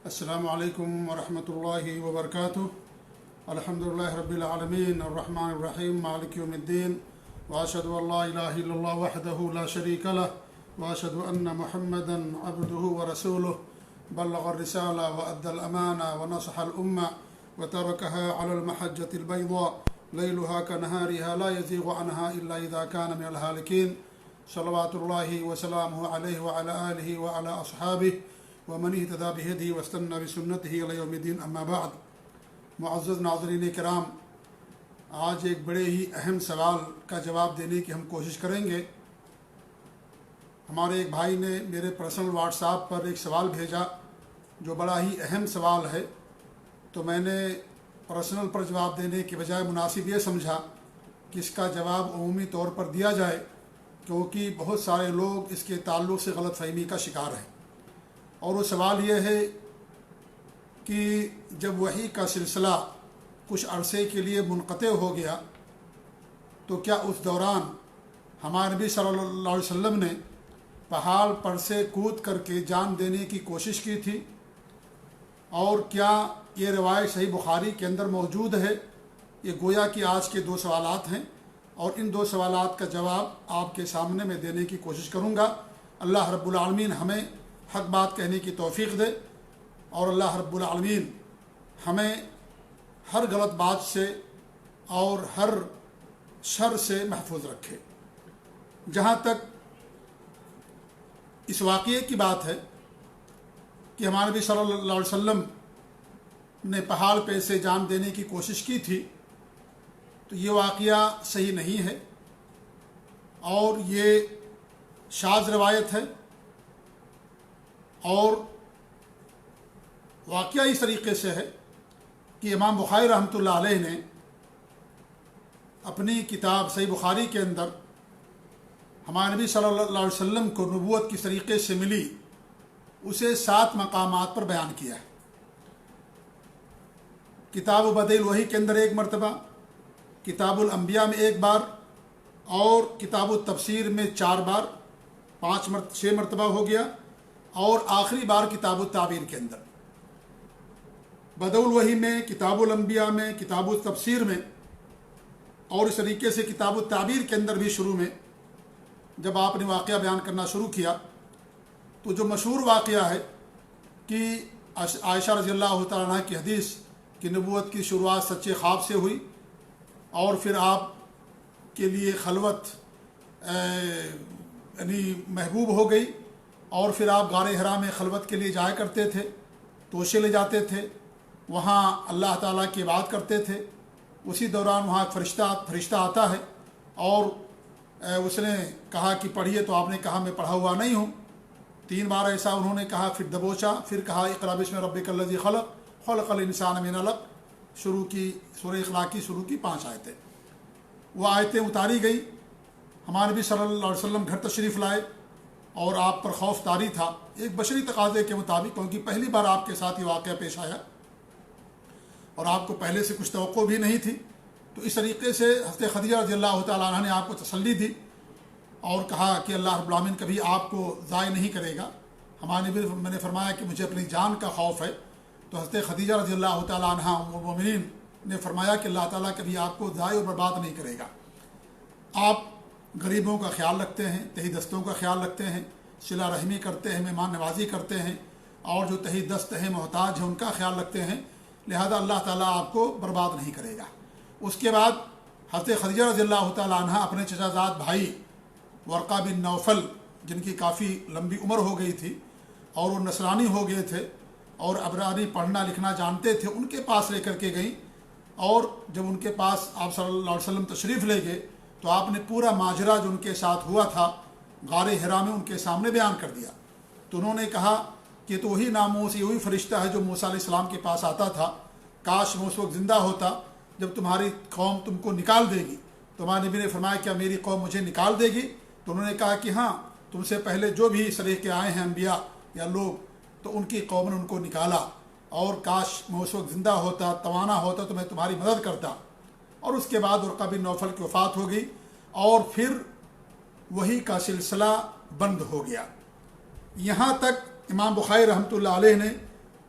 السلام علیکم ورحمۃ اللہ وبرکاتہ۔ الحمدللہ رب العالمین الرحمن الرحیم مالک یوم الدین، واشہد ان لا الہ الا اللہ وحدہ لا شریک لہ، واشہد ان محمدا عبدہ ورسولہ، بلغ الرسالہ وادى الامانہ ونصح الامہ وترکها علی المحجۃ البیضاء لیلها کنہارها لا یزیغ عنها الا اذا كان من الہالکین، صلوات اللہ وسلامہ علیہ وعلی آلہ وعلی اصحابہ ومن اهتدى بهديه واستنى بسنته الى يوم الدین، اما بعد۔ معزز ناظرین کرام، آج ایک بڑے ہی اہم سوال کا جواب دینے کی ہم کوشش کریں گے۔ ہمارے ایک بھائی نے میرے پرسنل واٹس ایپ پر ایک سوال بھیجا جو بڑا ہی اہم سوال ہے، تو میں نے پرسنل پر جواب دینے کے بجائے مناسب یہ سمجھا کہ اس کا جواب عمومی طور پر دیا جائے، کیونکہ بہت سارے لوگ اس کے تعلق سے غلط فہمی کا شکار ہیں۔ اور وہ سوال یہ ہے کہ جب وحی کا سلسلہ کچھ عرصے کے لیے منقطع ہو گیا تو کیا اس دوران ہمارے نبی صلی اللہ علیہ وسلم نے پہاڑ پر سے کود کر کے جان دینے کی کوشش کی تھی؟ اور کیا یہ روایت صحیح بخاری کے اندر موجود ہے؟ یہ گویا کہ آج کے دو سوالات ہیں، اور ان دو سوالات کا جواب آپ کے سامنے میں دینے کی کوشش کروں گا۔ اللہ رب العالمین ہمیں حق بات کہنے کی توفیق دے، اور اللہ رب العالمین ہمیں ہر غلط بات سے اور ہر شر سے محفوظ رکھے۔ جہاں تک اس واقعے کی بات ہے کہ ہمارے نبی صلی اللہ علیہ وسلم نے پہاڑ پہ سے جان دینے کی کوشش کی تھی، تو یہ واقعہ صحیح نہیں ہے، اور یہ شاذ روایت ہے، اور واقعہ اس طریقے سے ہے کہ امام بخاری رحمۃ اللہ علیہ نے اپنی کتاب صحیح بخاری کے اندر ہمارے نبی صلی اللہ علیہ وسلم کو نبوت کس طریقے سے ملی اسے 7 مقامات پر بیان کیا ہے۔ کتاب بدء الوحی کے اندر 1 مرتبہ، کتاب الانبیاء میں 1 بار، اور کتاب التفسیر میں 4 بار، 6 مرتبہ ہو گیا، اور آخری بار کتاب التعبیر کے اندر۔ بدء الوحی میں، کتاب الانبیاء میں، کتاب التفسیر میں، اور اس طریقے سے کتاب التعبیر کے اندر بھی شروع میں جب آپ نے واقعہ بیان کرنا شروع کیا تو جو مشہور واقعہ ہے کہ عائشہ رضی اللہ تعالیٰ عنہ کی حدیث کہ نبوت کی شروعات سچے خواب سے ہوئی، اور پھر آپ کے لیے خلوت یعنی محبوب ہو گئی، اور پھر آپ غار حرا میں خلوت کے لیے جایا کرتے تھے، توشے لے جاتے تھے، وہاں اللہ تعالیٰ کی عبادت کرتے تھے۔ اسی دوران وہاں ایک فرشتہ آتا ہے، اور اس نے کہا کہ پڑھیے، تو آپ نے کہا میں پڑھا ہوا نہیں ہوں۔ 3 بار ایسا انہوں نے کہا، پھر دبوچا، پھر کہا اقرأ باسم ربک الذی خلق خلق الانسان من علق، شروع کی سورہ اخلاق کی شروع کی 5 آیتیں۔ وہ آیتیں اتاری گئی، ہمارے نبی صلی اللہ علیہ وسلم گھر تشریف لائے، اور آپ پر خوف طاری تھا ایک بشری تقاضے کے مطابق، کیونکہ پہلی بار آپ کے ساتھ یہ واقعہ پیش آیا اور آپ کو پہلے سے کچھ توقع بھی نہیں تھی۔ تو اس طریقے سے حضرت خدیجہ رضی اللہ تعالیٰ عنہ نے آپ کو تسلی دی اور کہا کہ اللہ رب العالمین کبھی آپ کو ضائع نہیں کرے گا۔ ہمارے نبی میں نے فرمایا کہ مجھے اپنی جان کا خوف ہے، تو حضرت خدیجہ رضی اللہ تعالیٰ عنہ ام المؤمنین نے فرمایا کہ اللہ تعالیٰ کبھی آپ کو ضائع اور برباد نہیں کرے گا۔ آپ غریبوں کا خیال رکھتے ہیں، تہی دستوں کا خیال رکھتے ہیں، صلہ رحمی کرتے ہیں، مہمان نوازی کرتے ہیں، اور جو تہی دست ہیں، محتاج ہیں، ان کا خیال رکھتے ہیں، لہذا اللہ تعالیٰ آپ کو برباد نہیں کرے گا۔ اس کے بعد حضرت خدیجہ رضی اللہ تعالیٰ عنہ اپنے چچا زاد بھائی ورقہ بن نوفل، جن کی کافی لمبی عمر ہو گئی تھی اور وہ نصرانی ہو گئے تھے اور عبرانی پڑھنا لکھنا جانتے تھے، ان کے پاس لے کر کے گئیں، اور جب ان کے پاس آپ صلی اللہ علیہ وسلم تشریف لے گئے تو آپ نے پورا ماجرا جو ان کے ساتھ ہوا تھا غار حرا میں ان کے سامنے بیان کر دیا۔ تو انہوں نے کہا کہ تو وہی ناموس، وہی فرشتہ ہے جو موسیٰ علیہ السلام کے پاس آتا تھا، کاش میں اس وقت زندہ ہوتا جب تمہاری قوم تم کو نکال دے گی۔ تو ہمارے نبی نے فرمایا کیا میری قوم مجھے نکال دے گی؟ تو انہوں نے کہا کہ ہاں، تم سے پہلے جو بھی اس طرح کے آئے ہیں انبیاء یا لوگ، تو ان کی قوم نے ان کو نکالا، اور کاش میں اس وقت زندہ ہوتا، توانا ہوتا تو میں تمہاری مدد کرتا۔ اور اس کے بعد ورقہ بن نوفل کی وفات ہو گئی، اور پھر وحی کا سلسلہ بند ہو گیا۔ یہاں تک امام بخاری رحمۃ اللہ علیہ نے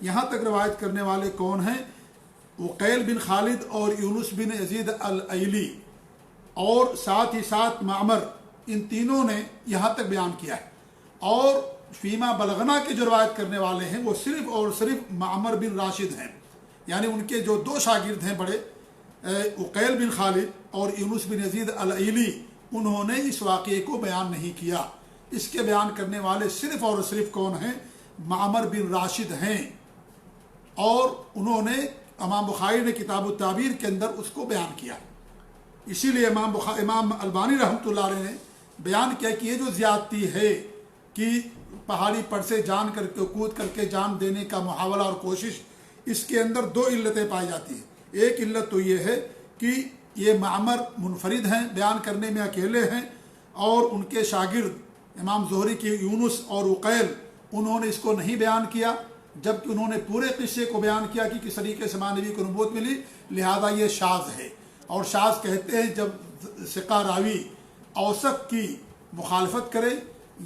یہاں تک روایت کرنے والے کون ہیں؟ عقیل بن خالد اور یونس بن یزید الایلی اور ساتھ ہی ساتھ معمر، ان تینوں نے یہاں تک بیان کیا ہے۔ اور فیما بلغنا کے جو روایت کرنے والے ہیں وہ صرف اور صرف معمر بن راشد ہیں، یعنی ان کے جو دو شاگرد ہیں بڑے، عقیل بن خالد اور یونس بن یزید الایلی، انہوں نے اس واقعے کو بیان نہیں کیا۔ اس کے بیان کرنے والے صرف اور صرف کون ہیں؟ معمر بن راشد ہیں، اور انہوں نے امام بخاری نے کتاب التعبیر کے اندر اس کو بیان کیا۔ اسی لیے امام البانی رحمۃ اللہ علیہ نے بیان کیا کہ یہ جو زیادتی ہے کہ پہاڑی پر سے جان کر کے کود کر کے جان دینے کا محاولہ اور کوشش، اس کے اندر دو علتیں پائی جاتی ہیں۔ ایک علت تو یہ ہے کہ یہ معمر منفرد ہیں، بیان کرنے میں اکیلے ہیں، اور ان کے شاگرد امام زہری کے یونس اور عقیل، انہوں نے اس کو نہیں بیان کیا، جبکہ انہوں نے پورے قصے کو بیان کیا کہ کس طریقے سے ماں نبی کو نبوت ملی، لہذا یہ شاذ ہے۔ اور شاذ کہتے ہیں جب ثقہ راوی اوثق کی مخالفت کرے،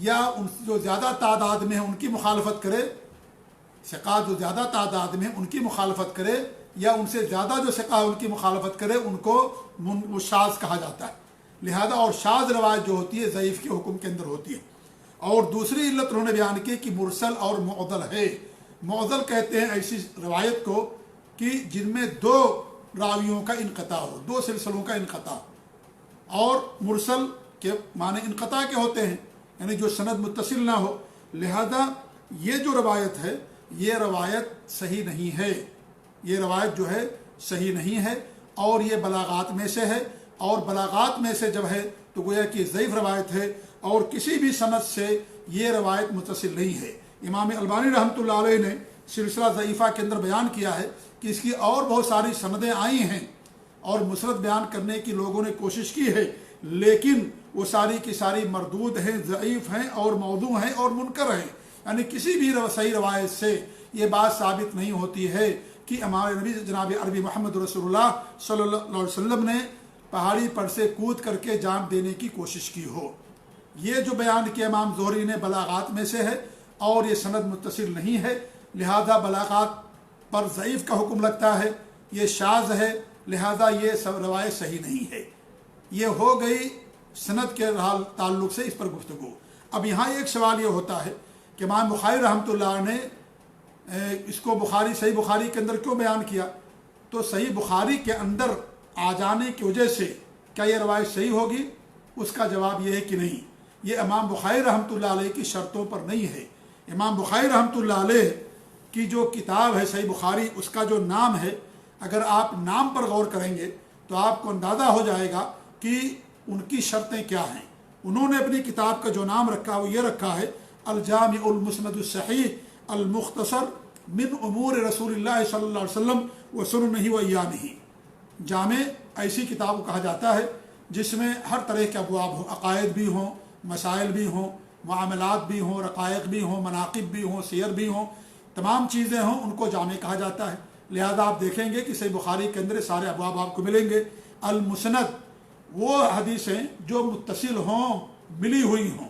یا ان جو زیادہ تعداد میں ہیں ان کی مخالفت کرے، ثقہ جو زیادہ تعداد میں ہیں ان کی مخالفت کرے، یا ان سے زیادہ جو ثقہ ان کی مخالفت کرے، ان کو وہ شاذ کہا جاتا ہے۔ لہذا اور شاذ روایت جو ہوتی ہے ضعیف کے حکم کے اندر ہوتی ہے۔ اور دوسری علت انہوں نے بیان کی کہ مرسل اور معضل ہے۔ معضل کہتے ہیں ایسی روایت کو کہ جن میں دو راویوں کا انقطاع ہو، دو سلسلوں کا انقطاع، اور مرسل کے معنی انقطاع کے ہوتے ہیں، یعنی جو سند متصل نہ ہو۔ لہذا یہ جو روایت ہے یہ روایت صحیح نہیں ہے، یہ روایت جو ہے صحیح نہیں ہے، اور یہ بلاغات میں سے ہے، اور بلاغات میں سے جب ہے تو گویا کہ ضعیف روایت ہے، اور کسی بھی سند سے یہ روایت متصل نہیں ہے۔ امام البانی رحمۃ اللہ علیہ نے سلسلہ ضعیفہ کے اندر بیان کیا ہے کہ اس کی اور بہت ساری سندیں آئی ہیں اور مسند بیان کرنے کی لوگوں نے کوشش کی ہے، لیکن وہ ساری کی ساری مردود ہیں، ضعیف ہیں اور موضوع ہیں اور منکر ہیں۔ یعنی کسی بھی صحیح روایت سے یہ بات ثابت نہیں ہوتی ہے کہ ہمارے نبی جناب عربی محمد رسول اللہ صلی اللہ علیہ وسلم نے پہاڑی پر سے کود کر کے جان دینے کی کوشش کی ہو۔ یہ جو بیان کیا امام زہری نے بلاغات میں سے ہے، اور یہ سند متصل نہیں ہے، لہذا بلاغات پر ضعیف کا حکم لگتا ہے، یہ شاذ ہے، لہذا یہ روایت صحیح نہیں ہے۔ یہ ہو گئی سند کے تعلق سے اس پر گفتگو۔ اب یہاں ایک سوال یہ ہوتا ہے کہ امام بخاری رحمۃ اللہ نے اس کو صحیح بخاری کے اندر کیوں بیان کیا؟ تو صحیح بخاری کے اندر آ جانے کی وجہ سے کیا یہ روایت صحیح ہوگی؟ اس کا جواب یہ ہے کہ نہیں، یہ امام بخاری رحمۃ اللہ علیہ کی شرطوں پر نہیں ہے۔ امام بخاری رحمۃ اللہ علیہ کی جو کتاب ہے صحیح بخاری، اس کا جو نام ہے، اگر آپ نام پر غور کریں گے تو آپ کو اندازہ ہو جائے گا کہ ان کی شرطیں کیا ہیں۔ انہوں نے اپنی کتاب کا جو نام رکھا وہ یہ رکھا ہے الجامع المسند الصحیح المختصر من امور رسول اللہ صلی اللہ علیہ وسلم وسننہ وایامہ۔ جامع ایسی کتاب کو کہا جاتا ہے جس میں ہر طرح کے ابواب ہوں، عقائد بھی ہوں، مسائل بھی ہوں، معاملات بھی ہوں، رقائق بھی ہوں، مناقب بھی ہوں، سیر بھی ہوں، تمام چیزیں ہوں، ان کو جامع کہا جاتا ہے۔ لہذا آپ دیکھیں گے کہ صحیح بخاری کے اندر سارے ابواب آپ کو ملیں گے۔ المسند وہ حدیثیں جو متصل ہوں، ملی ہوئی ہوں،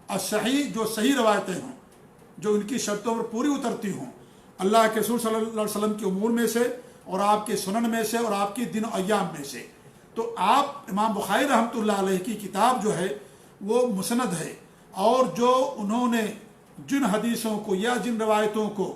الصحیح جو صحیح روایتیں ہوں، جو ان کی شرطوں پر پوری اترتی ہوں، اللہ کے رسول صلی اللہ علیہ وسلم کے امور میں سے اور آپ کے سنن میں سے اور آپ کی دن و ایام میں سے۔ تو آپ امام بخاری رحمۃ اللہ علیہ کی کتاب جو ہے وہ مسند ہے، اور جو انہوں نے جن حدیثوں کو یا جن روایتوں کو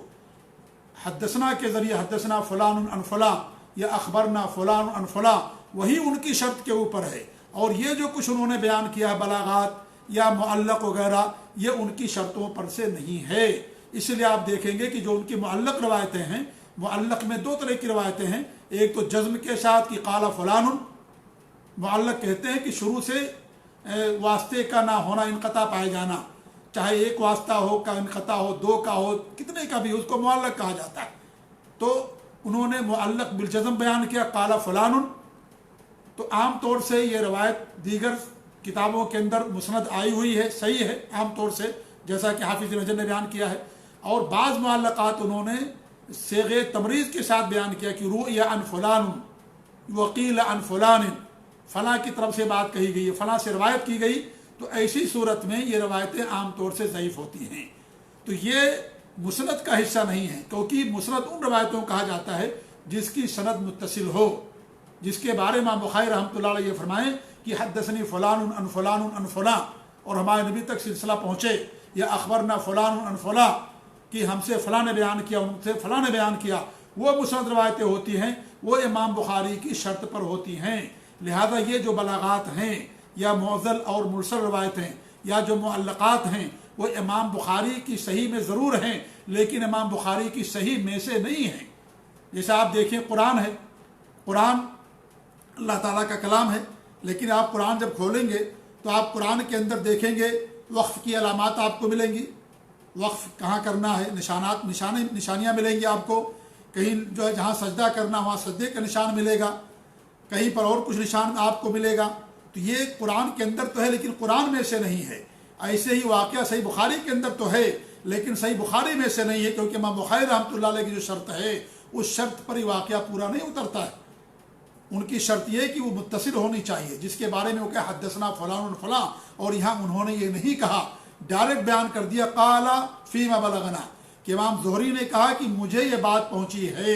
حدثنا کے ذریعے حدثنا فلان عن فلاں یا اخبرنا فلان عن فلاں، وہی ان کی شرط کے اوپر ہے، اور یہ جو کچھ انہوں نے بیان کیا ہے بلاغات یا معلق وغیرہ، یہ ان کی شرطوں پر سے نہیں ہے۔ اس لیے آپ دیکھیں گے کہ جو ان کی معلق روایتیں ہیں، معلق میں دو طرح کی روایتیں ہیں، ایک تو جزم کے ساتھ کہ قال فلان، معلق کہتے ہیں کہ شروع سے واسطے کا نہ ہونا، انقطاع پائے جانا، چاہے ایک واسطہ ہو کا انقطاع ہو، دو کا ہو، کتنے کا بھی، اس کو معلق کہا جاتا ہے۔ تو انہوں نے معلق بالجزم بیان کیا قال فلان۔ تو عام طور سے یہ روایت دیگر کتابوں کے اندر مسند آئی ہوئی ہے، صحیح ہے عام طور سے، جیسا کہ حافظ ابن حجر نے بیان کیا ہے۔ اور بعض معلقات انہوں نے صیغہ تمریض کے ساتھ بیان کیا کہ روی عن فلان وقیل عن فلان، فلاں کی طرف سے بات کہی گئی ہے، فلاں سے روایت کی گئی، تو ایسی صورت میں یہ روایتیں عام طور سے ضعیف ہوتی ہیں۔ تو یہ مسند کا حصہ نہیں ہے، کیونکہ مسند ان روایتوں کو کہا جاتا ہے جس کی سند متصل ہو، جس کے بارے میں امام بخاری رحمۃ اللہ علیہ یہ فرمائیں کہ حدثنی فلان عن فلان عن فلاں، اور ہمارے نبی تک سلسلہ پہنچے، یا اخبرنا فلان عن فلاں کہ ہم سے فلاں نے بیان کیا، ان سے فلاں نے بیان کیا، وہ مسند روایتیں ہوتی ہیں، وہ امام بخاری کی شرط پر ہوتی ہیں۔ لہذا یہ جو بلاغات ہیں یا معضل اور مرسل روایتیں یا جو معلقات ہیں وہ امام بخاری کی صحیح میں ضرور ہیں، لیکن امام بخاری کی صحیح میں سے نہیں ہیں۔ جیسے آپ دیکھیں قرآن ہے، قرآن اللہ تعالیٰ کا کلام ہے، لیکن آپ قرآن جب کھولیں گے تو آپ قرآن کے اندر دیکھیں گے وقف کی علامات آپ کو ملیں گی، وقف کہاں کرنا ہے، نشانیاں ملیں گی آپ کو، کہیں جو ہے جہاں سجدہ کرنا وہاں سجدے کا نشان ملے گا، کہیں پر اور کچھ نشان آپ کو ملے گا۔ تو یہ قرآن کے اندر تو ہے لیکن قرآن میں سے نہیں ہے۔ ایسے ہی واقعہ صحیح بخاری کے اندر تو ہے لیکن صحیح بخاری میں سے نہیں ہے، کیونکہ امام بخاری رحمۃ اللہ علیہ کی جو شرط ہے اس شرط پر ہی واقعہ پورا نہیں اترتا ہے۔ ان کی شرط یہ کہ وہ متصل ہونی چاہیے، جس کے بارے میں وہ کہ حدثنا فلان فلاں، اور یہاں انہوں نے یہ نہیں کہا، ڈائریکٹ بیان کر دیا قال فیما بلغنا، کہ امام زہری نے کہا کہ مجھے یہ بات پہنچی ہے۔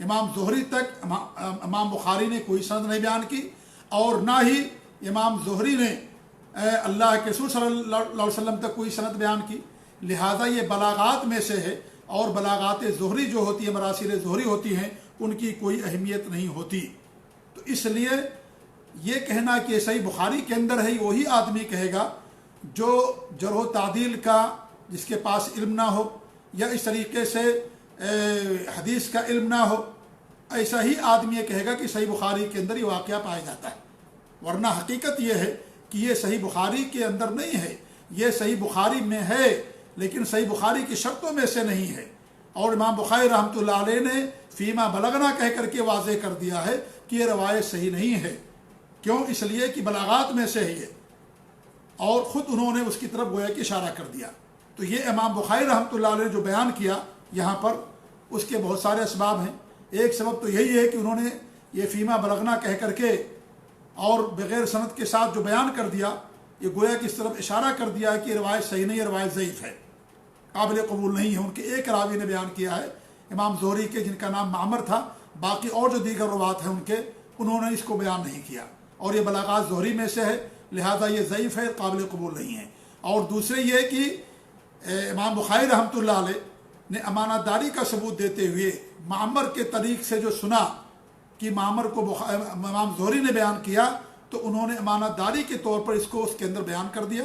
امام زہری تک امام بخاری نے کوئی سند نہیں بیان کی، اور نہ ہی امام زہری نے اللہ کے رسول صلی اللہ علیہ وسلم تک کوئی سند بیان کی۔ لہذا یہ بلاغات میں سے ہے، اور بلاغات زہری جو ہوتی ہے، مراسیل زہری ہوتی ہیں، ان کی کوئی اہمیت نہیں ہوتی۔ تو اس لیے یہ کہنا کہ صحیح بخاری کے اندر ہے وہی آدمی کہے گا جو جرح و تعدیل کا جس کے پاس علم نہ ہو، یا اس طریقے سے حدیث کا علم نہ ہو، ایسا ہی آدمی یہ کہے گا کہ صحیح بخاری کے اندر یہ واقعہ پایا جاتا ہے۔ ورنہ حقیقت یہ ہے کہ یہ صحیح بخاری کے اندر نہیں ہے، یہ صحیح بخاری میں ہے لیکن صحیح بخاری کی شرطوں میں سے نہیں ہے۔ اور امام بخاری رحمۃ اللہ علیہ نے فیما بلغنا کہہ کر کے واضح کر دیا ہے کہ یہ روایت صحیح نہیں ہے۔ کیوں؟ اس لیے کہ بلاغات میں سے ہے یہ، اور خود انہوں نے اس کی طرف گویا کہ اشارہ کر دیا۔ تو یہ امام بخاری رحمۃ اللہ علیہ نے جو بیان کیا یہاں پر، اس کے بہت سارے اسباب ہیں۔ ایک سبب تو یہی ہے کہ انہوں نے یہ فیما بلغنا کہہ کر کے اور بغیر سند کے ساتھ جو بیان کر دیا، یہ گویا کہ اس طرف اشارہ کر دیا ہے کہ یہ روایت صحیح نہیں ہے، روایت ضعیف ہے، قابل قبول نہیں ہے۔ ان کے ایک راوی نے بیان کیا ہے امام زہری کے، جن کا نام معمر تھا، باقی اور جو دیگر روات ہیں ان کے، انہوں نے اس کو بیان نہیں کیا، اور یہ بلاغات زہری میں سے ہے، لہذا یہ ضعیف ہے، قابل قبول نہیں ہے۔ اور دوسرے یہ کہ امام بخاری رحمۃ اللہ علیہ نے امانت داری کا ثبوت دیتے ہوئے معمر کے طریق سے جو سنا کہ معمر کو امام زہری نے بیان کیا، تو انہوں نے امانت داری کے طور پر اس کو اس کے اندر بیان کر دیا۔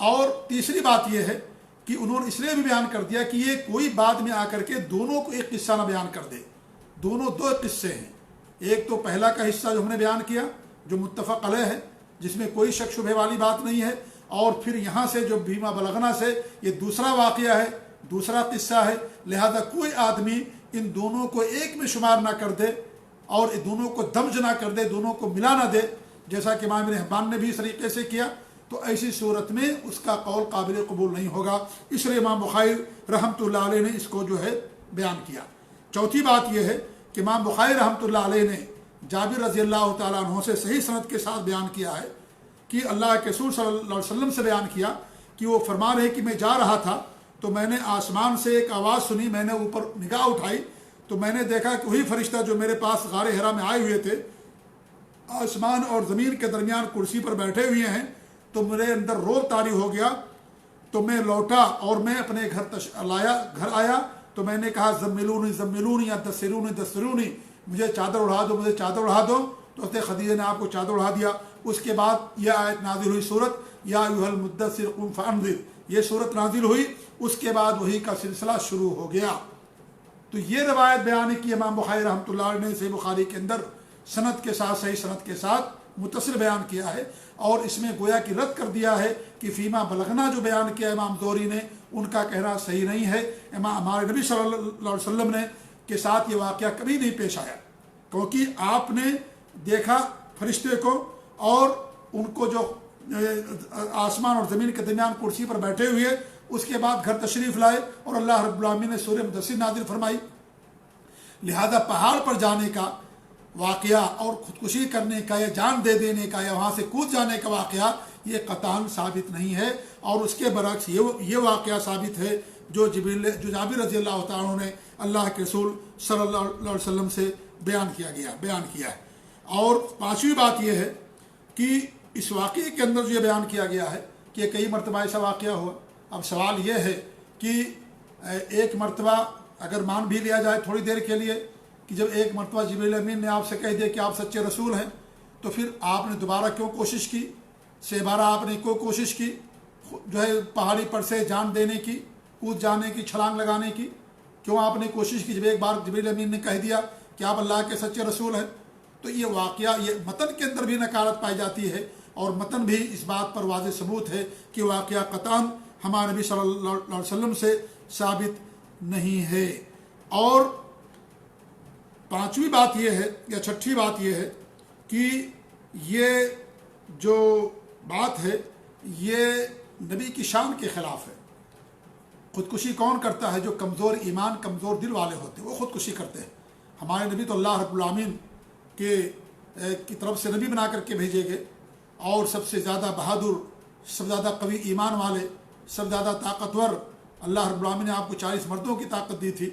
اور تیسری بات یہ ہے کہ انہوں نے اس لیے بھی بیان کر دیا کہ یہ کوئی بعد میں آ کر کے دونوں کو ایک قصہ نہ بیان کر دے، دونوں دو قصے ہیں۔ ایک تو پہلا کا حصہ جو ہم نے بیان کیا جو متفق علیہ ہے، جس میں کوئی شک شبہ والی بات نہیں ہے، اور پھر یہاں سے جو فیما بلغنا سے یہ دوسرا واقعہ ہے، دوسرا قصہ ہے۔ لہذا کوئی آدمی ان دونوں کو ایک میں شمار نہ کر دے اور دونوں کو دمج نہ کر دے، دونوں کو ملا نہ دے، جیسا کہ امام ابن حبان نے بھی اس طریقے سے کیا، تو ایسی صورت میں اس کا قول قابل قبول نہیں ہوگا۔ اس لیے امام بخاری رحمۃ اللہ علیہ نے اس کو جو ہے بیان کیا۔ چوتھی بات یہ ہے کہ امام بخاری رحمۃ اللہ علیہ نے جابر رضی اللہ تعالیٰ عنہ سے صحیح سند کے ساتھ بیان کیا ہے کہ اللہ کے رسول صلی اللہ علیہ وسلم سے بیان کیا کہ وہ فرما رہے کہ میں جا رہا تھا تو میں نے آسمان سے ایک آواز سنی، میں نے اوپر نگاہ اٹھائی تو میں نے دیکھا کہ وہی فرشتہ جو میرے پاس غار حرا میں آئے ہوئے تھے، آسمان اور زمین کے درمیان کرسی پر بیٹھے ہوئے ہیں۔ تو میرے اندر روب طاری ہو گیا، تو میں لوٹا اور میں اپنے گھر آیا تو میں نے کہا زملونی زملونی یا دسرونی دسرونی، مجھے چادر اڑا دو، مجھے چادر اڑا دو۔ تو حضرت خدیجہ نے آپ کو چادر اڑا دیا۔ اس کے بعد یہ آیت نازل ہوئی، سورت یا ایھا المدثر قم فانذر، یہ سورت نازل ہوئی۔ اس کے بعد وہی کا سلسلہ شروع ہو گیا۔ تو یہ روایت بیان کی امام بخاری رحمۃ اللہ علیہ نے صحیح بخاری کے اندر سند کے ساتھ، صحیح سند کے ساتھ متصل بیان کیا ہے، اور اس میں گویا کہ رد کر دیا ہے کہ فیما بلغنا جو بیان کیا امام زہری نے، ان کا کہنا صحیح نہیں ہے۔ ہمارے نبی صلی اللہ علیہ وسلم نے کے ساتھ یہ واقعہ کبھی نہیں پیش آیا، کیونکہ آپ نے دیکھا فرشتے کو اور ان کو جو آسمان اور زمین کے درمیان کرسی پر بیٹھے ہوئے، اس کے بعد گھر تشریف لائے اور اللہ رب العالمین نے سورہ مدثر نازل فرمائی۔ لہذا پہاڑ پر جانے کا واقعہ اور خودکشی کرنے کا یا جان دے دینے کا یا وہاں سے کود جانے کا واقعہ، یہ قطعاً ثابت نہیں ہے، اور اس کے برعکس یہ واقعہ ثابت ہے جو جابر رضی اللہ تعالیٰ عنہ نے اللہ کے رسول صلی اللہ علیہ وسلم سے بیان کیا ہے۔ اور پانچویں بات یہ ہے کہ اس واقعے کے اندر جو یہ بیان کیا گیا ہے کہ کئی مرتبہ ایسا واقعہ ہوا۔ اب سوال یہ ہے کہ ایک مرتبہ اگر مان بھی لیا جائے تھوڑی دیر کے لیے کہ جب ایک مرتبہ جبریل امین نے آپ سے کہہ دیا کہ آپ سچے رسول ہیں، تو پھر آپ نے دوبارہ کیوں کوشش کی؟ سے بارہ آپ نے کیوں کوشش کی جو ہے پہاڑی پر سے جان دینے کی، کود جانے کی، چھلانگ لگانے کی؟ کیوں آپ نے کوشش کی جب ایک بار جبریل امین نے کہہ دیا کہ آپ اللہ کے سچے رسول ہیں؟ تو یہ واقعہ، یہ متن کے اندر بھی نکارت پائی جاتی ہے، اور متن بھی اس بات پر واضح ثبوت ہے کہ واقعہ قطعاً ہمارے نبی صلی اللہ علیہ وسلم سے ثابت نہیں ہے۔ اور پانچویں بات یہ ہے یا چھٹی بات یہ ہے کہ یہ جو بات ہے یہ نبی کی شان کے خلاف ہے۔ خودکشی کون کرتا ہے؟ جو کمزور ایمان، کمزور دل والے ہوتے ہیں، وہ خودکشی کرتے ہیں۔ ہمارے نبی تو اللہ رب العالمین کی طرف سے نبی بنا کر کے بھیجے گئے، اور سب سے زیادہ بہادر، سب سے زیادہ قوی ایمان والے، سب سے زیادہ طاقتور، اللہ رب العالمین نے آپ کو 40 مردوں کی طاقت دی تھی،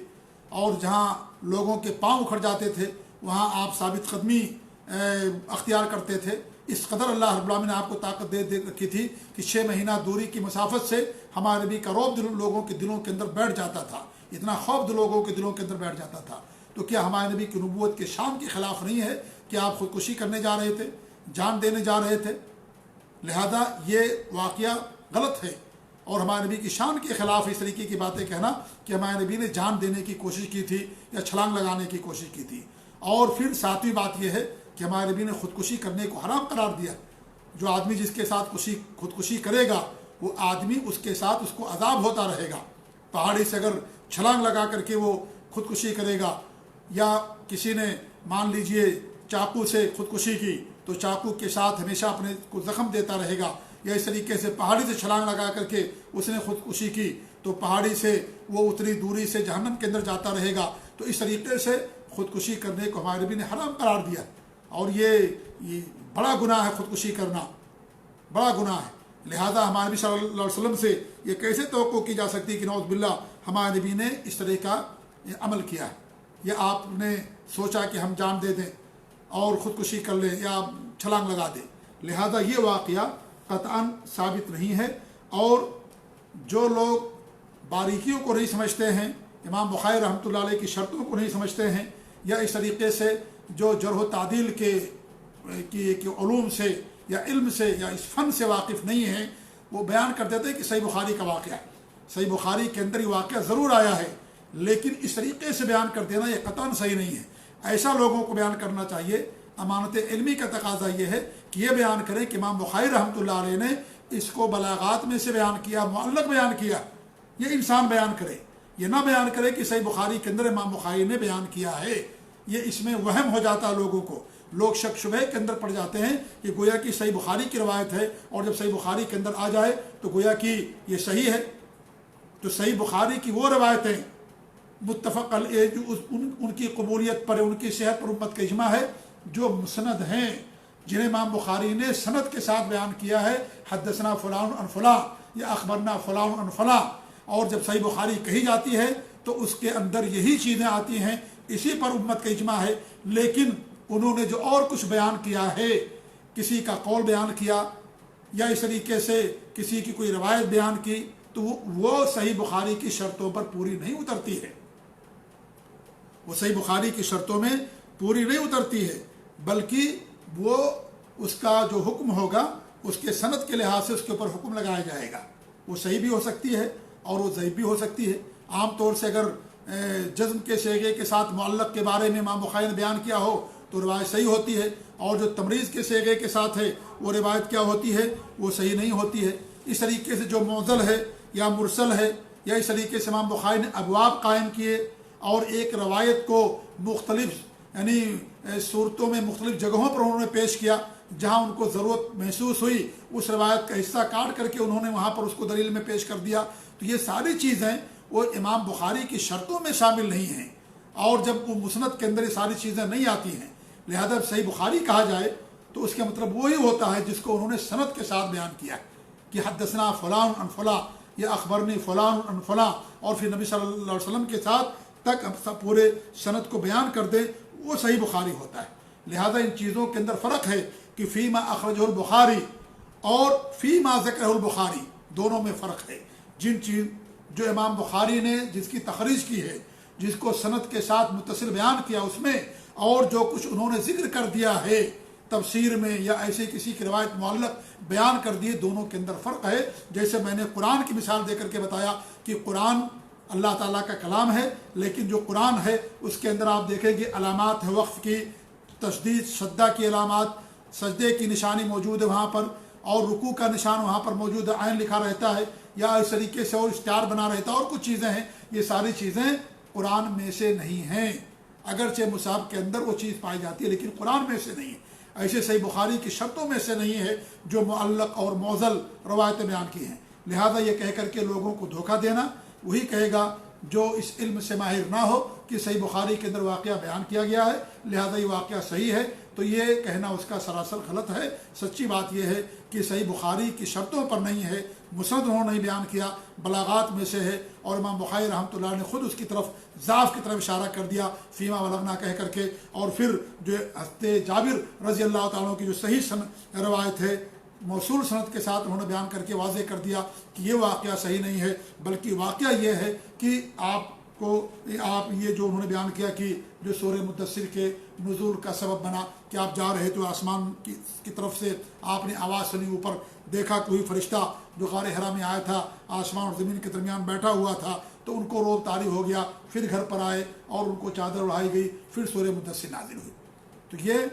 اور جہاں لوگوں کے پاؤں اکھڑ جاتے تھے وہاں آپ ثابت قدمی اختیار کرتے تھے۔ اس قدر اللہ رب العالمین نے آپ کو طاقت دے رکھی تھی کہ 6 مہینہ دوری کی مسافت سے ہمارے نبی کا رعب لوگوں کے دلوں کے اندر بیٹھ جاتا تھا، اتنا خوف لوگوں کے دلوں کے اندر بیٹھ جاتا تھا۔ تو کیا ہمارے نبی کی نبوت کے شان کے خلاف نہیں ہے کہ آپ خودکشی کرنے جا رہے تھے، جان دینے جا رہے تھے؟ لہذا یہ واقعہ غلط ہے، اور ہمارے نبی کی شان کے خلاف اس طریقے کی باتیں کہنا کہ ہمارے نبی نے جان دینے کی کوشش کی تھی یا چھلانگ لگانے کی کوشش کی تھی۔ اور پھر ساتویں بات یہ ہے کہ ہمارے نبی نے خودکشی کرنے کو حرام قرار دیا۔ جو آدمی جس کے ساتھ خودکشی کرے گا وہ آدمی اس کے ساتھ اس کو عذاب ہوتا رہے گا۔ پہاڑی سے اگر چھلانگ لگا کر کے وہ خودکشی کرے گا، یا کسی نے مان لیجئے چاقو سے خودکشی کی تو چاقو کے ساتھ ہمیشہ اپنے کو زخم دیتا رہے گا، یا اس طریقے سے پہاڑی سے چھلانگ لگا کر کے اس نے خودکشی کی تو پہاڑی سے وہ اتنی دوری سے جہنم کے اندر جاتا رہے گا۔ تو اس طریقے سے خودکشی کرنے کو ہمارے نبی نے حرام قرار دیا، اور یہ بڑا گناہ ہے، خودکشی کرنا بڑا گناہ ہے۔ لہذا ہمارے نبی صلی اللہ علیہ وسلم سے یہ کیسے توقع کی جا سکتی کہ نعوذ باللہ ہمارے نبی نے اس طرح کا عمل کیا ہے، یا آپ نے سوچا کہ ہم جان دے دیں اور خودکشی کر لیں یا چھلانگ لگا دیں۔ لہذا یہ واقعہ قطعاً ثابت نہیں ہے۔ اور جو لوگ باریکیوں کو نہیں سمجھتے ہیں، امام بخاری رحمۃ اللہ علیہ کی شرطوں کو نہیں سمجھتے ہیں، یا اس طریقے سے جو جرح و تعدیل کے علوم سے یا علم سے یا اس فن سے واقف نہیں ہیں، وہ بیان کر دیتے ہیں کہ صحیح بخاری کا واقعہ ہے، صحیح بخاری کے اندر یہ واقعہ ضرور آیا ہے، لیکن اس طریقے سے بیان کر دینا یہ قطعاً صحیح نہیں ہے۔ ایسا لوگوں کو بیان کرنا چاہیے۔ امانت علمی کا تقاضا یہ ہے کہ یہ بیان کریں کہ امام بخاری رحمۃ اللہ علیہ نے اس کو بلاغات میں سے بیان کیا، معلق بیان کیا، یہ انسان بیان کرے، یہ نہ بیان کرے کہ صحیح بخاری کے اندر امام بخاری نے بیان کیا ہے۔ یہ اس میں وہم ہو جاتا ہے لوگوں کو، لوگ شک شبہ کے اندر پڑ جاتے ہیں کہ گویا کہ صحیح بخاری کی روایت ہے، اور جب صحیح بخاری کے اندر آ جائے تو گویا کہ یہ صحیح ہے۔ تو صحیح بخاری کی وہ روایتیں متفق علیہ جو ان کی قبولیت پر، ان کی صحت پر امت کا اجماع ہے، جو مسند ہیں، جنہیں امام بخاری نے سند کے ساتھ بیان کیا ہے، حدثنا فلان عن فلاں یا اخبرنا فلان عن فلاں، اور جب صحیح بخاری کہی جاتی ہے تو اس کے اندر یہی چیزیں آتی ہیں، اسی پر امت کا اجماع ہے۔ لیکن انہوں نے جو اور کچھ بیان کیا ہے، کسی کا قول بیان کیا یا اس طریقے سے کسی کی کوئی روایت بیان کی، تو وہ صحیح بخاری کی شرطوں پر پوری نہیں اترتی ہے، وہ صحیح بخاری کی شرطوں میں پوری نہیں اترتی ہے، بلکہ وہ اس کا جو حکم ہوگا اس کے سند کے لحاظ سے اس کے اوپر حکم لگایا جائے گا۔ وہ صحیح بھی ہو سکتی ہے اور وہ ضعیف بھی ہو سکتی ہے۔ عام طور سے اگر جزم کے صیغے کے ساتھ معلق کے بارے میں امام بخاری نے بیان کیا ہو تو روایت صحیح ہوتی ہے، اور جو تمریز کے صیغے کے ساتھ ہے وہ روایت کیا ہوتی ہے، وہ صحیح نہیں ہوتی ہے۔ اس طریقے سے جو معضل ہے یا مرسل ہے، یا اس طریقے سے امام بخاری نے ابواب قائم کیے اور ایک روایت کو مختلف یعنی صورتوں میں مختلف جگہوں پر انہوں نے پیش کیا، جہاں ان کو ضرورت محسوس ہوئی اس روایت کا حصہ کاٹ کر کے انہوں نے وہاں پر اس کو دلیل میں پیش کر دیا۔ تو یہ ساری چیزیں وہ امام بخاری کی شرطوں میں شامل نہیں ہیں، اور جب وہ مسند کے اندر یہ ساری چیزیں نہیں آتی ہیں، لہذا صحیح بخاری کہا جائے تو اس کا مطلب وہی ہوتا ہے جس کو انہوں نے سند کے ساتھ بیان کیا ہے کہ حدثنا فلان عن فلاں یا اخبرنی فلان عن فلاں، اور پھر نبی صلی اللہ علیہ وسلم کے ساتھ تک سب پورے سند کو بیان کر دے، وہ صحیح بخاری ہوتا ہے۔ لہذا ان چیزوں کے اندر فرق ہے کہ فیما اخرجہ البخاری اور فیما ذکرہ البخاری، دونوں میں فرق ہے۔ جن چیز جو امام بخاری نے جس کی تخریج کی ہے، جس کو سند کے ساتھ متصل بیان کیا اس میں، اور جو کچھ انہوں نے ذکر کر دیا ہے تفسیر میں یا ایسے کسی کی روایت معلق بیان کر دیے، دونوں کے اندر فرق ہے۔ جیسے میں نے قرآن کی مثال دے کر کے بتایا کہ قرآن اللہ تعالیٰ کا کلام ہے، لیکن جو قرآن ہے اس کے اندر آپ دیکھیں گے علامات ہے وقف کی، تشدید شدہ کی علامات، سجدے کی نشانی موجود ہے وہاں پر، اور رکوع کا نشان وہاں پر موجود ہے، عین لکھا رہتا ہے یا اس طریقے سے اور اسٹار بنا رہتا ہے، اور کچھ چیزیں ہیں۔ یہ ساری چیزیں قرآن میں سے نہیں ہیں، اگرچہ مصحف کے اندر وہ چیز پائی جاتی ہے لیکن قرآن میں سے نہیں ہے۔ ایسے صحیح بخاری کی شرطوں میں سے نہیں ہے جو معلق اور معضل روایتیں بیان کی ہیں۔ لہذا یہ کہہ کر کے لوگوں کو دھوکہ دینا، وہی کہے گا جو اس علم سے ماہر نہ ہو کہ صحیح بخاری کے اندر واقعہ بیان کیا گیا ہے لہذا یہ واقعہ صحیح ہے، تو یہ کہنا اس کا سراسر غلط ہے۔ سچی بات یہ ہے کہ صحیح بخاری کی شرطوں پر نہیں ہے، مسند انہوں نے بیان کیا، بلاغات میں سے ہے، اور امام بخاری رحمۃ اللہ نے خود اس کی طرف ضعف کی طرف اشارہ کر دیا فیما ولغنا کہہ کر کے، اور پھر جو حضرت جابر رضی اللہ تعالیٰ عنہ کی جو صحیح روایت ہے موصول سند کے ساتھ انہوں نے بیان کر کے واضح کر دیا کہ یہ واقعہ صحیح نہیں ہے، بلکہ واقعہ یہ ہے کہ آپ یہ جو انہوں نے بیان کیا کہ جو سورہ مدثر کے نزول کا سبب بنا کہ آپ جا رہے تو آسمان کی طرف سے آپ نے آواز سنی، اوپر دیکھا کوئی فرشتہ جو غار حرا میں آیا تھا، آسمان اور زمین کے درمیان بیٹھا ہوا تھا، تو ان کو روب طاری ہو گیا، پھر گھر پر آئے اور ان کو چادر اڑائی گئی، پھر سورہ مدثر نازل ہوئی۔ تو یہ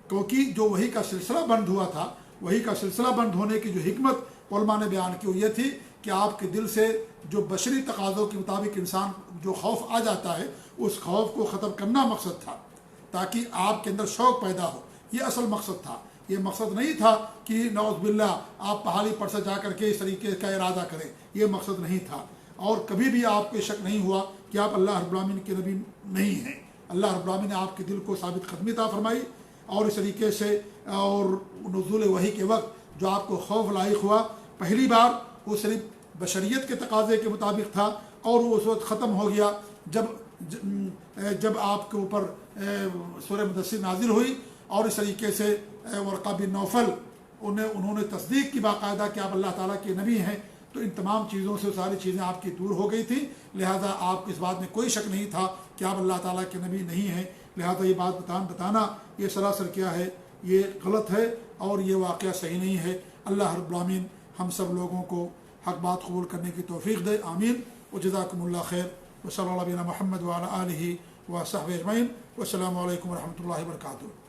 کیونکہ جو وحی کا سلسلہ بند ہوا تھا، وحی کا سلسلہ بند ہونے کی جو حکمت علماء نے بیان کی وہ یہ تھی کہ آپ کے دل سے جو بشری تقاضوں کے مطابق انسان جو خوف آ جاتا ہے اس خوف کو ختم کرنا مقصد تھا، تاکہ آپ کے اندر شوق پیدا ہو، یہ اصل مقصد تھا۔ یہ مقصد نہیں تھا کہ نعوذ باللہ آپ پہاڑی پر سے جا کر کے اس طریقے کا ارادہ کریں، یہ مقصد نہیں تھا، اور کبھی بھی آپ کو شک نہیں ہوا کہ آپ اللہ رب العالمین کے نبی نہیں ہیں۔ اللہ رب العالمین نے آپ کے دل کو ثابت قدمی عطا فرمائی، اور اس طریقے سے اور نزول وحی کے وقت جو آپ کو خوف لاحق ہوا پہلی بار وہ صرف بشریت کے تقاضے کے مطابق تھا، اور وہ اس وقت ختم ہو گیا جب آپ کے اوپر سورہ مدثر نازل ہوئی، اور اس طریقے سے ورقہ بن نوفل انہوں نے تصدیق کی باقاعدہ کہ آپ اللہ تعالیٰ کے نبی ہیں، تو ان تمام چیزوں سے ساری چیزیں آپ کی دور ہو گئی تھیں، لہذا آپ کو اس بات میں کوئی شک نہیں تھا کہ آپ اللہ تعالیٰ کے نبی نہیں ہیں۔ لہذا یہ بات بتانا یہ سراسر کیا ہے، یہ غلط ہے اور یہ واقعہ صحیح نہیں ہے۔ اللہ رب العالمین ہم سب لوگوں کو حق بات قبول کرنے کی توفیق دے، آمین۔ وجزاکم اللہ خیر، وصلی اللہ علیہ محمد وعلی آلہ وصحبہ اجمعین، والسلام علیکم ورحمۃ اللہ وبرکاتہ۔